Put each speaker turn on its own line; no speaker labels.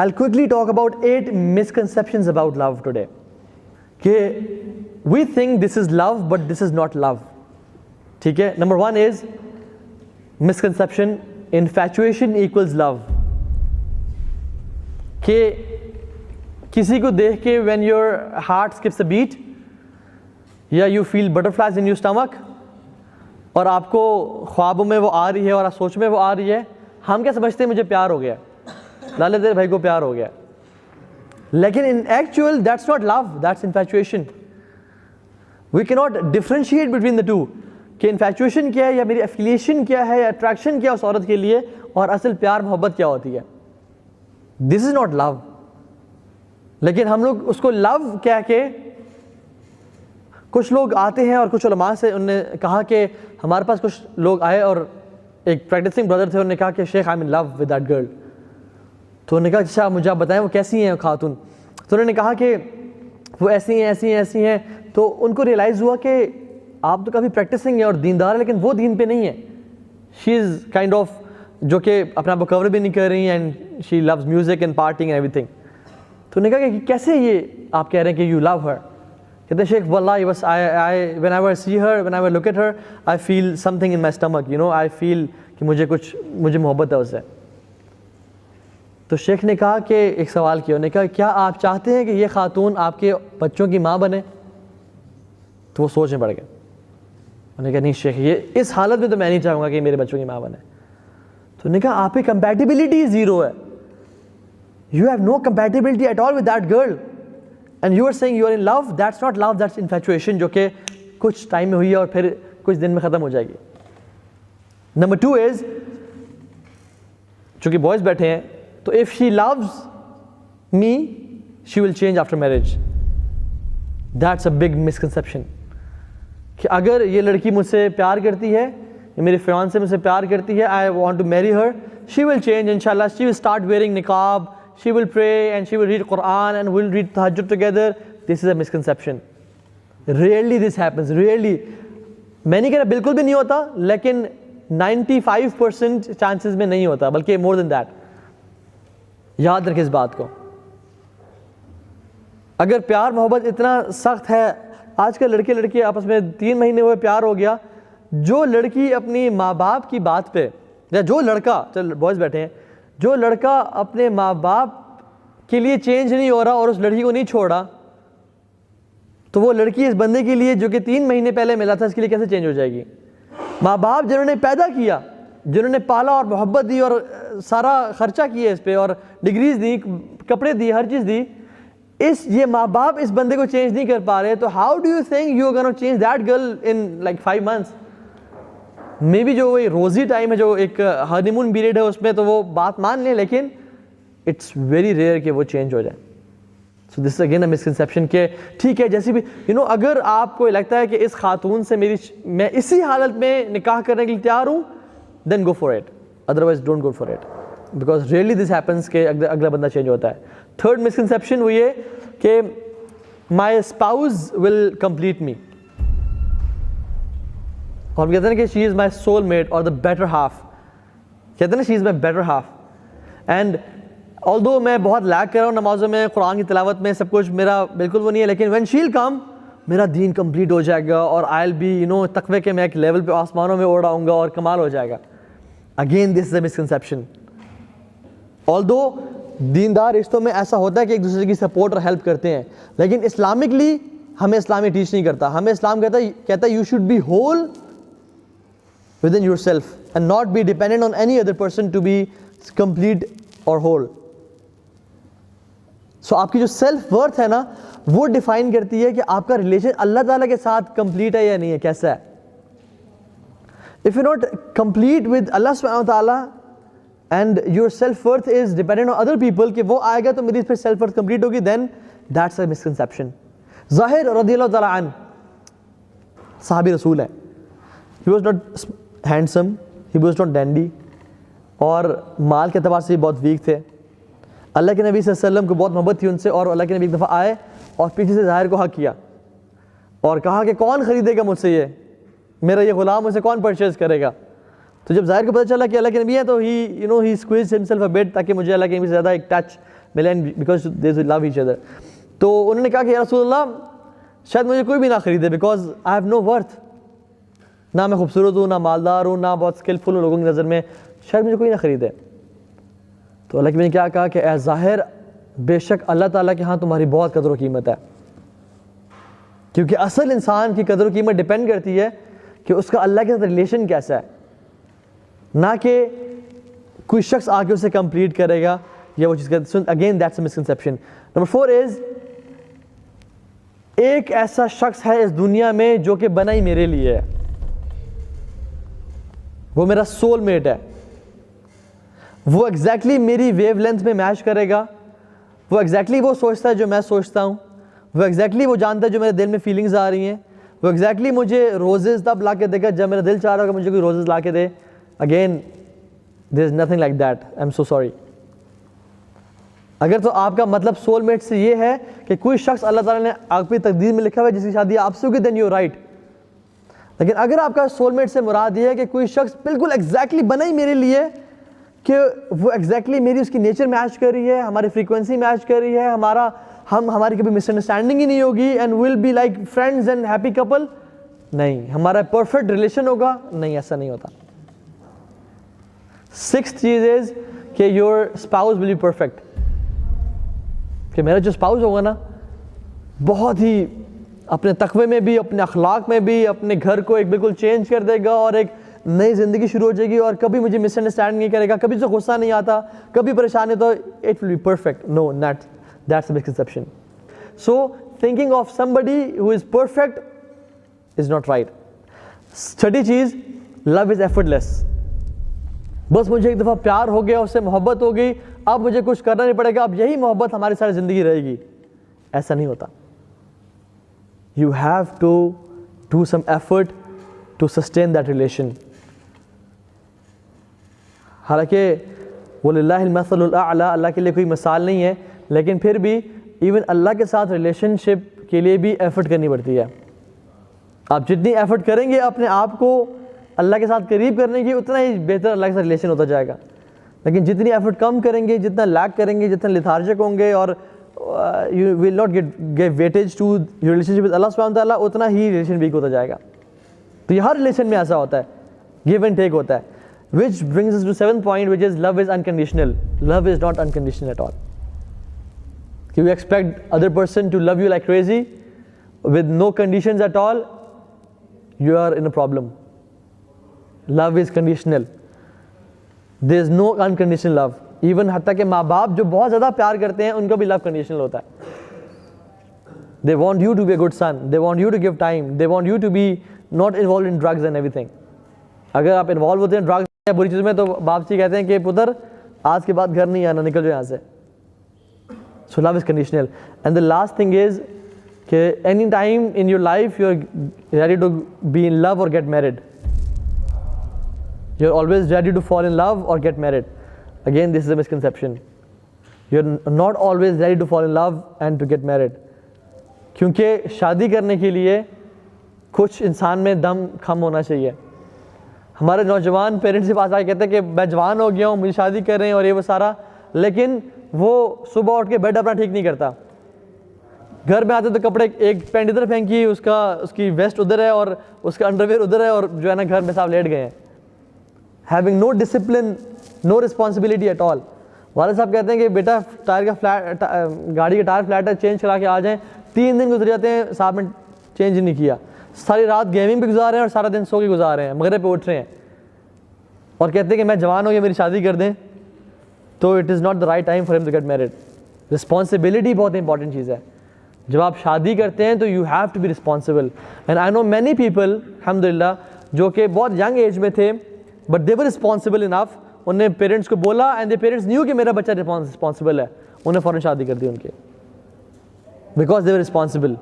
I'll quickly talk about 8 misconceptions about love today. कि we think this is love but this is not love. ठीक है. Number 1 is misconception, infatuation equals love. कि किसी को देख के when your heart skips a beat या you feel butterflies in your stomach और आपको ख्वाबों में वो आ रही है और आप सोच में वो आ रही है, हम क्या समझते हैं मुझे प्यार हो गया, लाले तेरे भाई को प्यार हो गया. लेकिन in actual that's not love, that's infatuation. We cannot differentiate between the two कि infatuation क्या है या मेरी affiliation क्या है या attraction क्या है उस औरत के लिए और असल प्यार मोहब्बत क्या होती है. This is not love. लेकिन हम लोग उसको love कह के, कुछ लोग आते हैं और कुछ उलमा से उन्होंने कहा कि हमारे पास कुछ लोग आए और एक प्रैक्टिसिंग ब्रदर थे, उन्होंने कहा कि शेख I am in love with that girl. तो उन्होंने कहा अच्छा मुझे आप बताएं वो कैसी हैं खातून. तो उन्होंने कहा कि वो ऐसी हैं ऐसी हैं ऐसी हैं. तो उनको रियलाइज़ हुआ कि आप तो काफ़ी प्रैक्टिसिंग है और दीनदार है लेकिन वो दीन पे नहीं है. शी इज़ काइंड ऑफ जो कि अपना आप को कवर भी नहीं कर रही and she loves music and partying and everything. तो उन्होंने कहा कि कैसे ये आप कह रहे हैं कि यू लव हर. कहते शेख वल्लाही बस I whenever see her, whenever look at her, I feel something in my stomach, you know, I feel कि मुझे मोहब्बत है उससे. तो शेख ने कहा कि एक सवाल किया, उन्होंने कहा क्या आप चाहते हैं कि ये खातून आपके बच्चों की माँ बने. तो वो सोचने पड़ गए. उन्होंने कहा नहीं शेख, ये इस हालत में तो मैं नहीं चाहूँगा कि मेरे बच्चों की माँ बने. तो उन्होंने कहा आपकी कंपैटिबिलिटी ज़ीरो है, you have no compatibility at all with that girl and you are saying you are in love. That's not love, that's infatuation, जो कि कुछ टाइम में हुई है और फिर कुछ दिन में ख़त्म हो जाएगी. नंबर 2 इज़, चूँकि बॉयज़ बैठे हैं, तो if she loves me she will change after marriage. That's a big misconception कि अगर ये लड़की मुझसे प्यार करती है, मेरी फियांसे मुझसे प्यार करती है, I want to marry her, she will change इंशाल्लाह. शी विल स्टार्ट वेयरिंग निकाब, she will pray and she will read Quran and we'll read tahajjud together. This is a misconception. Rarely this happens, rarely. मैं नहीं कह रहा बिल्कुल भी नहीं होता, लेकिन 95% चांसेस में नहीं होता, बल्कि more than that. याद रखें इस बात को. अगर प्यार मोहब्बत इतना सख्त है, आजकल लड़के लड़की आपस में 3 महीने हुए प्यार हो गया, जो लड़की अपनी माँ बाप की बात पे, या जो लड़का, चल बॉयज़ बैठे हैं, जो लड़का अपने माँ बाप के लिए चेंज नहीं हो रहा और उस लड़की को नहीं छोड़ा, तो वो लड़की इस बंदे के लिए जो कि 3 महीने पहले मिला था, इसके लिए कैसे चेंज हो जाएगी. माँ बाप जिन्होंने पैदा किया, जिन्होंने पाला और मोहब्बत दी और सारा खर्चा किया इस पे और डिग्रीज दी, कपड़े दिए, हर चीज़ दी, ये माँ बाप इस बंदे को चेंज नहीं कर पा रहे, तो how do you think you are gonna change that girl in like 5 months. Maybe जो वही रोज़ी टाइम है, जो एक हनीमून पीरियड है, उसमें तो वो बात मान लें, लेकिन इट्स वेरी रेयर कि वो चेंज हो जाए. So this is again a misconception के ठीक है, जैसे भी यू नो, अगर आपको लगता है कि इस खातून से मैं इसी हालत में निकाह करने के लिए तैयार हूँ, then go for it, otherwise don't go for it, because really this happens के अगला बंदा चेंज होता है. थर्ड मिसकंसेप्शन वो ये कि my spouse will complete me. और हम कहते हैं कि she is my soul mate और द बेटर हाफ. कहते हैं ना she is my better half. And although मैं बहुत लैग कर रहा हूँ नमाज़ों में, कुरान की तिलावत में, सब कुछ मेरा बिल्कुल वो नहीं है, लेकिन व्हेन शी विल कम मेरा दीन कंप्लीट हो जाएगा और I will be, you know, तकवे के मैं एक लेवल पे आसमानों में उड़ाऊंगा और कमाल हो जाएगा. Again this is a misconception. Although दीनदार रिश्तों में ऐसा होता है कि एक दूसरे की सपोर्ट और हेल्प करते हैं, लेकिन इस्लामिकली हमें इस्लाम टीच नहीं करता. हमें इस्लाम कहता है you should be whole within yourself and not be dependent on any other person to be complete or whole. So आपकी जो सेल्फ वर्थ है ना, वो डिफाइन करती है कि आपका रिलेशन अल्लाह ताला के साथ कंप्लीट है या नहीं है, कैसा है. If you're not complete with Allah subhanahu wa ta'ala and your self worth is dependent on other people कि वो आएगा तो मेरी फिर सेल्फ वर्थ कंप्लीट होगी, then that's a misconception. ज़ाहिर रज़ियल्लाहु ताला अन्हु सहाबी रसूल है. He was not handsome, he was not dandy, और माल के अतबार से बहुत वीक थे. अल्लाह के नबी सल्लल्लाहु अलैहि वसल्लम को बहुत मोहब्बत थी उनसे, और अल्लाह के नबी एक दफ़ा आए और पीछे से ज़ाहिर को हक किया और कहा कि कौन ख़रीदेगा मुझसे ये, मेरा ये ग़ुलाम, मुझसे कौन परचेज़ करेगा. तो जब ज़ाहिर को पता चला कि अल्लाह के नबी है तो ही स्क्वीज़ हिमसेल्फ अ बिट, ताकि मुझे अल्लाह के नबी से ज़्यादा एक touch Milan because they love each other. तो उन्होंने कहा कि या रसूल अल्लाह शायद मुझे कोई भी ना खरीदे because I have know worth, ना मैं खूबसूरत हूँ, ना मालदार हूँ, ना बहुत स्किलफुल हूँ लोगों की नज़र में, शायद मुझे कोई ना खरीदे। तो अल्लाह के मैंने क्या कहा कि ए ज़ाहिर बेशक अल्लाह ताला के यहाँ तुम्हारी बहुत कदर व कीमत है, क्योंकि असल इंसान की कदर व कीमत डिपेंड करती है कि उसका अल्लाह के साथ रिलेशन कैसा है, ना कि कोई शख्स आके उसे कंप्लीट करेगा या वो चीज़ कर। Again that's a misconception. Number 4 is एक ऐसा शख्स है इस दुनिया में जो कि बना ही मेरे लिए है, वो मेरा सोलमेट है, वो एग्जैक्टली मेरी वेवलेंथ में मैच करेगा, वो एग्जैक्टली वो सोचता है जो मैं सोचता हूँ, वो एग्जैक्टली वो जानता है जो मेरे दिल में फीलिंग्स आ रही हैं, वो एग्जैक्टली मुझे रोजेज़ तब ला के देगा जब मेरा दिल चाह रहा होगा मुझे कोई रोजेज़ ला के दे। Again there is nothing like that, I am so sorry. अगर तो आपका मतलब सोलमेट से ये है कि कोई शख्स अल्लाह ताला ने आपकी तकदीर में लिखा हुआ है जिसकी शादी आपसे होगी, देन यू राइट। लेकिन अगर आपका सोलमेट से मुराद ये है कि कोई शख्स बिल्कुल एग्जैक्टली बना ही मेरे लिए, कि वो एग्जैक्टली मेरी उसकी नेचर मैच कर रही है, हमारी फ्रीक्वेंसी मैच कर रही है, हमारी कभी मिसअंडरस्टैंडिंग ही नहीं होगी, and will be like friends and happy couple, नहीं, हमारा परफेक्ट रिलेशन होगा, नहीं, ऐसा नहीं होता। 6th चीज इज कि your spouse will be perfect, कि मेरा जो स्पाउस होगा ना बहुत ही अपने तकवे में भी, अपने अखलाक में भी, अपने घर को एक बिल्कुल चेंज कर देगा और एक नई ज़िंदगी शुरू हो जाएगी, और कभी मुझे मिसअंडरस्टैंड नहीं करेगा, कभी तो गुस्सा नहीं आता, कभी परेशानी, तो it will be perfect. No, that's a misconception. So thinking of somebody who is perfect is not right. 6ठी चीज़, लव इज़ एफर्टलेस। बस मुझे एक दफ़ा प्यार हो गया, उससे मोहब्बत हो गई, अब मुझे कुछ करना नहीं पड़ेगा, अब यही मोहब्बत हमारी सारी ज़िंदगी रहेगी, ऐसा नहीं होता। You have to do some effort to sustain that relation. हालांकि वलिल्लाहिल मसलुल आला, अल्लाह के लिए कोई मिसाल नहीं है, लेकिन फिर भी इवन अल्लाह के साथ रिलेशनशिप के लिए भी एफर्ट करनी पड़ती है। आप जितनी एफर्ट करेंगे अपने आप को अल्लाह के साथ करीब करने की, उतना ही बेहतर अल्लाह के साथ रिलेशन होता जाएगा। लेकिन जितनी एफर्ट कम करेंगे, जितना लैक करेंगे, जितना लिथार्जिक होंगे, और you will not give weightage to your relationship with Allah subhanahu wa ta'ala, उतना ही रिलेशन वीक होता जाएगा। तो ये हर रिलेशन में ऐसा होता है, गिव एंड टेक होता है। Which brings us to 7th point, which is love is unconditional. Love is not unconditional at all. If you expect other person to love you like crazy with no conditions at all, you are in a problem. Love is conditional. There is no unconditional love. Even हत्ता के माँ बाप जो बहुत ज़्यादा प्यार करते हैं उनका भी love conditional होता है. They want you to be a good son. They want you to give time. They want you to be not involved in drugs and everything. अगर आप इन्वॉल्व होते हैं ड्रग्स या बुरी चीज़ में तो बाप जी कहते हैं कि पुत्र आज के बाद घर नहीं आना, निकल जाओ यहाँ से. So love is conditional. And the last thing is कि any time in your life you are ready to be in love or get married. You are always ready to fall in love or get married. Again, this is a misconception. You are not always ready to fall in love and to get married. क्योंकि शादी करने के लिए कुछ इंसान में दम कम होना चाहिए. हमारे नौजवान पेरेंट्स के पास आके कहते हैं कि मैं जवान हो गया हूँ, मुझे शादी कर रहे हैं और ये वो सारा, लेकिन वो सुबह उठ के बेड अपना ठीक नहीं करता. घर में आते तो कपड़े एक पैंट इधर फेंकी, उसकी वेस्ट उधर है और उसका अंडरवेयर उधर है, और जो है ना घर में साहब लेट गए हैं. Having no discipline, no responsibility at all. वाले साहब कहते हैं कि बेटा गाड़ी का टायर फ्लैट है, चेंज करा के आ जाएं. 3 दिन गुजर जाते हैं, साहब ने चेंज नहीं किया. सारी रात गेमिंग पे गुजार रहे हैं और सारा दिन सो के गुजार रहे हैं, मगरिब पे उठ रहे हैं और कहते हैं कि मैं जवान हो गया, मेरी शादी कर दें. तो it is not the right time for him to get married. Responsibility बहुत इंपॉर्टेंट चीज़ है. जब आप शादी करते हैं तो you have to be responsible. And I know many people अल्हम्दुलिल्लाह जो कि बहुत यंग एज में थे, but they were responsible enough. उन्हें पेरेंट्स को बोला एंड द पेरेंट्स न्यू कि मेरा बच्चा रिस्पॉन्सिबल है, उन्हें फ़ौरन शादी कर दी उनके, बिकॉज दे वर रिस्पॉन्सिबल.